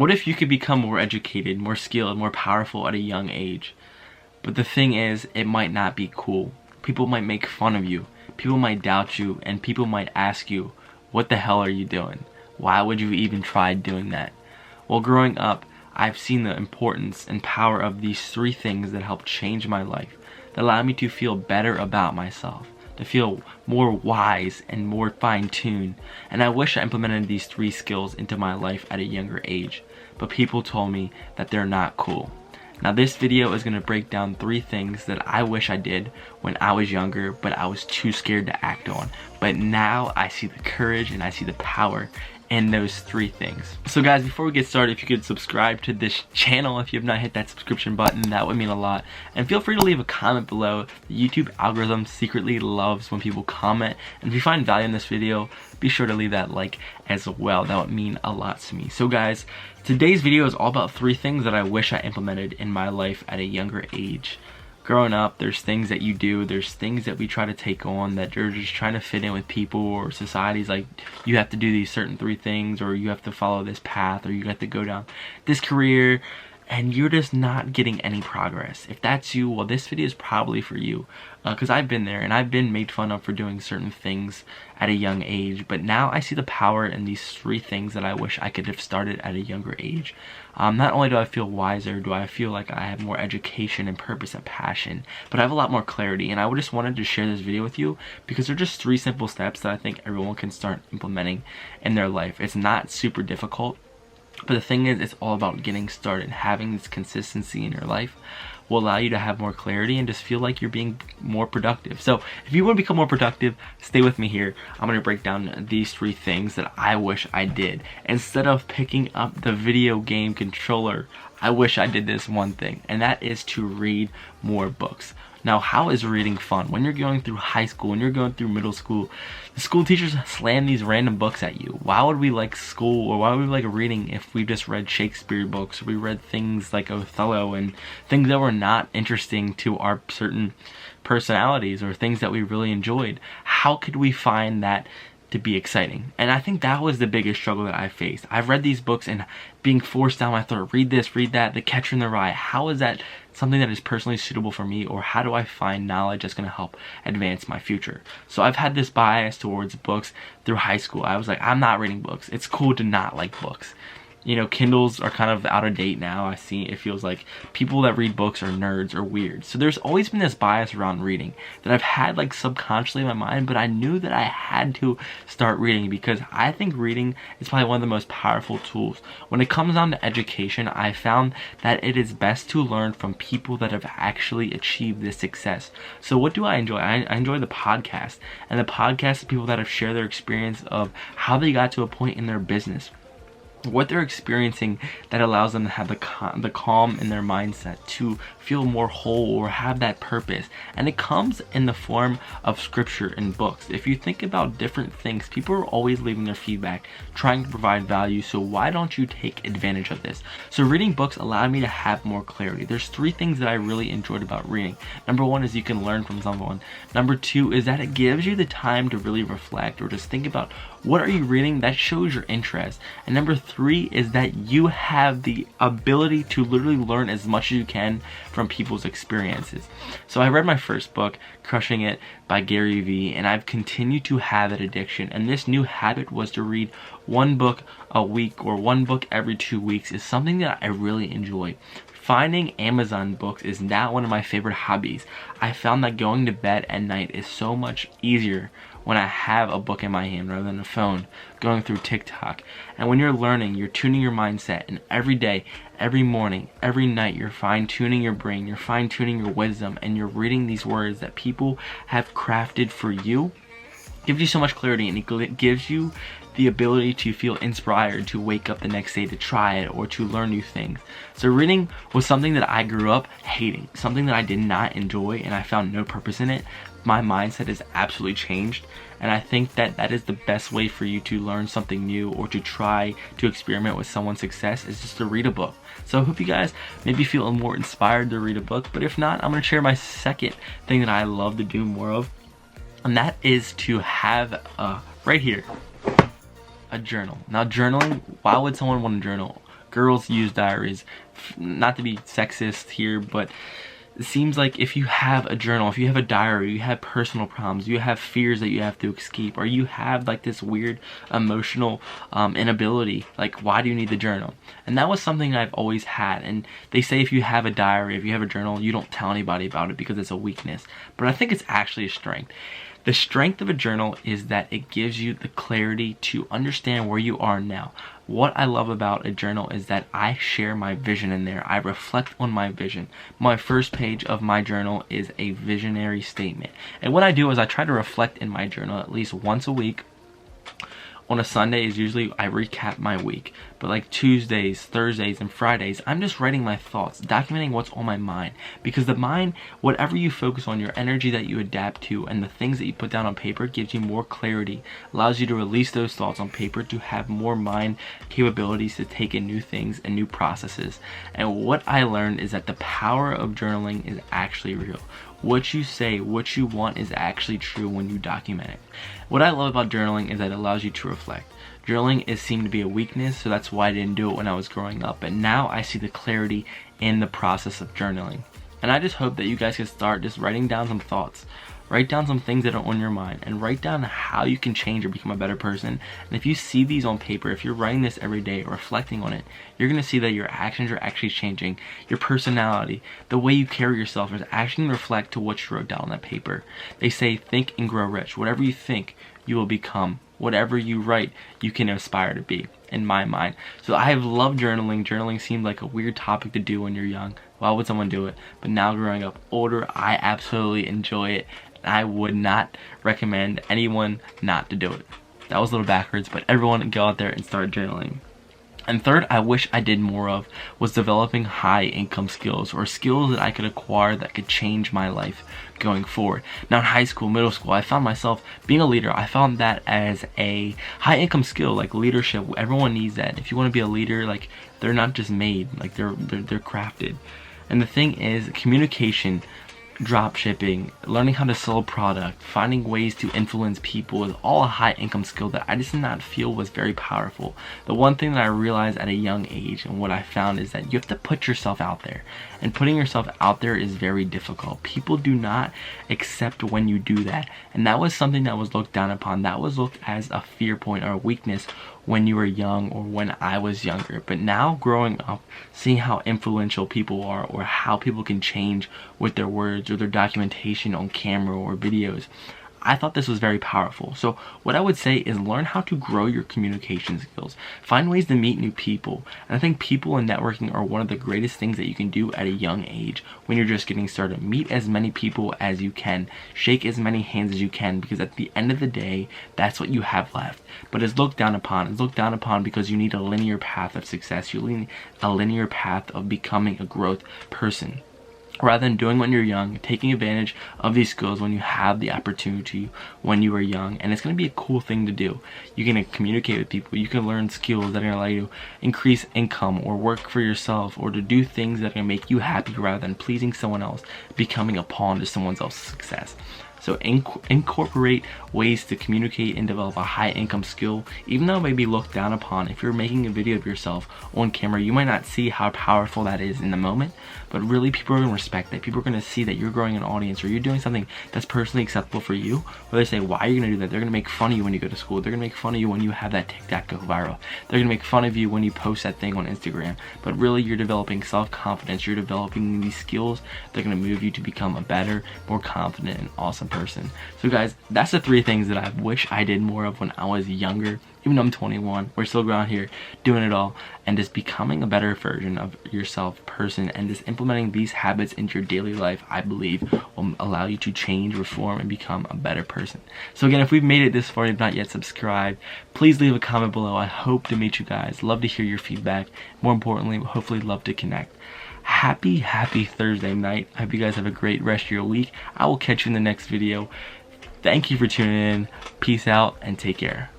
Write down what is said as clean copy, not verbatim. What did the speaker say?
What if you could become more educated, more skilled, more powerful at a young age? But the thing is, it might not be cool. People might make fun of you. People might doubt you, and people might ask you, what the hell are you doing? Why would you even try doing that? Well, growing up, I've seen the importance and power of these 3 things that helped change my life, that allowed me to feel better about myself, to feel more wise and more fine-tuned. And I wish I implemented these 3 skills into my life at a younger age, but people told me that they're not cool. Now this video is going to break down 3 things that I wish I did when I was younger, but I was too scared to act on. But now I see the courage and I see the power in those 3 things. So guys, before we get started, if you could subscribe to this channel, if you have not hit that subscription button, that would mean a lot. And feel free to leave a comment below. The YouTube algorithm secretly loves when people comment. And if you find value in this video, be sure to leave that like as well. That would mean a lot to me. So guys, today's video is all about 3 things that I wish I implemented in my life at a younger age. Growing up, there's things that you do, there's things that we try to take on that you're just trying to fit in with people or society's like, you have to do these certain 3 things, or you have to follow this path, or you have to go down this career, and you're just not getting any progress. If that's you, well, this video is probably for you, because I've been there and I've been made fun of for doing certain things at a young age, but now I see the power in these 3 things that I wish I could have started at a younger age. Not only do I feel wiser, do I feel like I have more education and purpose and passion, but I have a lot more clarity, and I just wanted to share this video with you because they're just 3 simple steps that I think everyone can start implementing in their life. It's not super difficult, but the thing is, it's all about getting started. Having this consistency in your life will allow you to have more clarity and just feel like you're being more productive. So if you want to become more productive, stay with me here. I'm going to break down these 3 things that I wish I did. Instead of picking up the video game controller, I wish I did this one thing, and that is to read more books. Now, how is reading fun? When you're going through high school, when you're going through middle school, the school teachers slam these random books at you. Why would we like school, or why would we like reading if we just read Shakespeare books, or we read things like Othello and things that were not interesting to our certain personalities or things that we really enjoyed? How could we find that to be exciting? And I think that was the biggest struggle that I faced. I've read these books and being forced down my throat, read this, read that, The Catcher in the Rye. How is that something that is personally suitable for me, or how do I find knowledge that's going to help advance my future? So I've had this bias towards books through high school. I was like, I'm not reading books. It's cool to not like books. You know, Kindles are kind of out of date now. I see it feels like people that read books are nerds or weird. So there's always been this bias around reading that I've had like subconsciously in my mind, but I knew that I had to start reading because I think reading is probably one of the most powerful tools. When it comes down to education, I found that it is best to learn from people that have actually achieved this success. So what do I enjoy? I enjoy the podcast, and the podcast of people that have shared their experience of how they got to a point in their business, what they're experiencing that allows them to have the calm in their mindset, to feel more whole or have that purpose. And it comes in the form of scripture and books. If you think about different things, people are always leaving their feedback, trying to provide value. So why don't you take advantage of this? So reading books allowed me to have more clarity. There's 3 things that I really enjoyed about reading. Number 1 is you can learn from someone. Number 2 is that it gives you the time to really reflect or just think about what are you reading that shows your interest. And number 3 is that you have the ability to literally learn as much as you can from people's experiences. So I read my first book, Crushing It by Gary Vee, and I've continued to have that addiction. And this new habit was to read 1 book a week or 1 book every 2 weeks is something that I really enjoy. Finding Amazon books is now one of my favorite hobbies. I found that going to bed at night is so much easier when I have a book in my hand rather than a phone going through TikTok. And when you're learning, you're tuning your mindset, and every day, every morning, every night, you're fine-tuning your brain, you're fine-tuning your wisdom, and you're reading these words that people have crafted for you. It gives you so much clarity, and it gives you the ability to feel inspired to wake up the next day to try it or to learn new things. So reading was something that I grew up hating, something that I did not enjoy, and I found no purpose in it. My mindset has absolutely changed, and I think that that is the best way for you to learn something new or to try to experiment with someone's success, is just to read a book. So I hope you guys maybe feel more inspired to read a book, but if not, I'm going to share my second thing that I love to do more of, and that is to have right here a journal. Now journaling, why would someone want to journal? girls use diaries. Not to be sexist here, but it seems like if you have a journal, if you have a diary, you have personal problems, you have fears that you have to escape, or you have like this weird emotional inability, like why do you need the journal? And that was something I've always had. And they say if you have a diary, if you have a journal, you don't tell anybody about it because it's a weakness. But I think it's actually a strength. The strength of a journal is that it gives you the clarity to understand where you are now. What I love about a journal is that I share my vision in there. I reflect on my vision. My first page of my journal is a visionary statement. And what I do is I try to reflect in my journal at least once a week. On a Sunday is usually I recap my week, but like Tuesdays, Thursdays, and Fridays, I'm just writing my thoughts, documenting what's on my mind. Because the mind, whatever you focus on, your energy that you adapt to, and the things that you put down on paper gives you more clarity, allows you to release those thoughts on paper to have more mind capabilities to take in new things and new processes. And what I learned is that the power of journaling is actually real. What you say, what you want is actually true when you document it. What I love about journaling is that it allows you to reflect. Journaling is seemed to be a weakness, so that's why I didn't do it when I was growing up. And now I see the clarity in the process of journaling. And I just hope that you guys can start just writing down some thoughts. Write down some things that are on your mind and write down how you can change or become a better person. And if you see these on paper, if you're writing this every day or reflecting on it, you're going to see that your actions are actually changing. Your personality, the way you carry yourself is actually going to reflect to what you wrote down on that paper. They say think and grow rich. Whatever you think, you will become. Whatever you write, you can aspire to be, in my mind. So I have loved journaling. Journaling seemed like a weird topic to do when you're young. Why would someone do it? But now growing up older, I absolutely enjoy it. I would not recommend anyone not to do it. That was a little backwards, but everyone go out there and start journaling. And third, I wish I did more of was developing high income skills, or skills that I could acquire that could change my life going forward. Now in high school, middle school, I found myself being a leader. I found that as a high income skill, like leadership. Everyone needs that. If you want to be a leader, like they're not just made, like they're crafted. And the thing is, communication, drop shipping, learning how to sell a product, finding ways to influence people is all a high income skill that I just did not feel was very powerful. The one thing that I realized at a young age and what I found is that you have to put yourself out there, and putting yourself out there is very difficult. People do not accept when you do that, and that was something that was looked down upon. That was looked as a fear point or a weakness when you were young or when I was younger. But now growing up, seeing how influential people are, or how people can change with their words or their documentation on camera or videos, I thought this was very powerful. So what I would say is learn how to grow your communication skills. Find ways to meet new people. And I think people and networking are one of the greatest things that you can do at a young age when you're just getting started. Meet as many people as you can. Shake as many hands as you can, because at the end of the day, that's what you have left. But it's looked down upon. It's looked down upon because you need a linear path of success. You need a linear path of becoming a growth person, rather than doing when you're young, taking advantage of these skills when you have the opportunity when you are young. And it's going to be a cool thing to do. You can communicate with people. You can learn skills that are going to allow you to increase income or work for yourself, or to do things that are going to make you happy rather than pleasing someone else, becoming a pawn to someone else's success. So incorporate ways to communicate and develop a high income skill, even though it may be looked down upon. If you're making a video of yourself on camera, you might not see how powerful that is in the moment, but really people are going to respect that. People are going to see that you're growing an audience, or you're doing something that's personally acceptable for you. Or they say, why are you going to do that? They're going to make fun of you when you go to school. They're going to make fun of you when you have that TikTok go viral. They're going to make fun of you when you post that thing on Instagram. But really, you're developing self-confidence. You're developing these skills that are going to move you to become a better, more confident, and awesome person. So guys, that's the 3 things that I wish I did more of when I was younger. Even though I'm 21, we're still around here doing it all, and just becoming a better version of yourself person, and just implementing these habits into your daily life, I believe will allow you to change, reform, and become a better person. So again, if we've made it this far and you've not yet subscribed, please leave a comment below. I hope to meet you guys. Love to hear your feedback. More importantly, hopefully love to connect. Happy Thursday night. I hope you guys have a great rest of your week. I will catch you in the next video. Thank you for tuning in. Peace out and take care.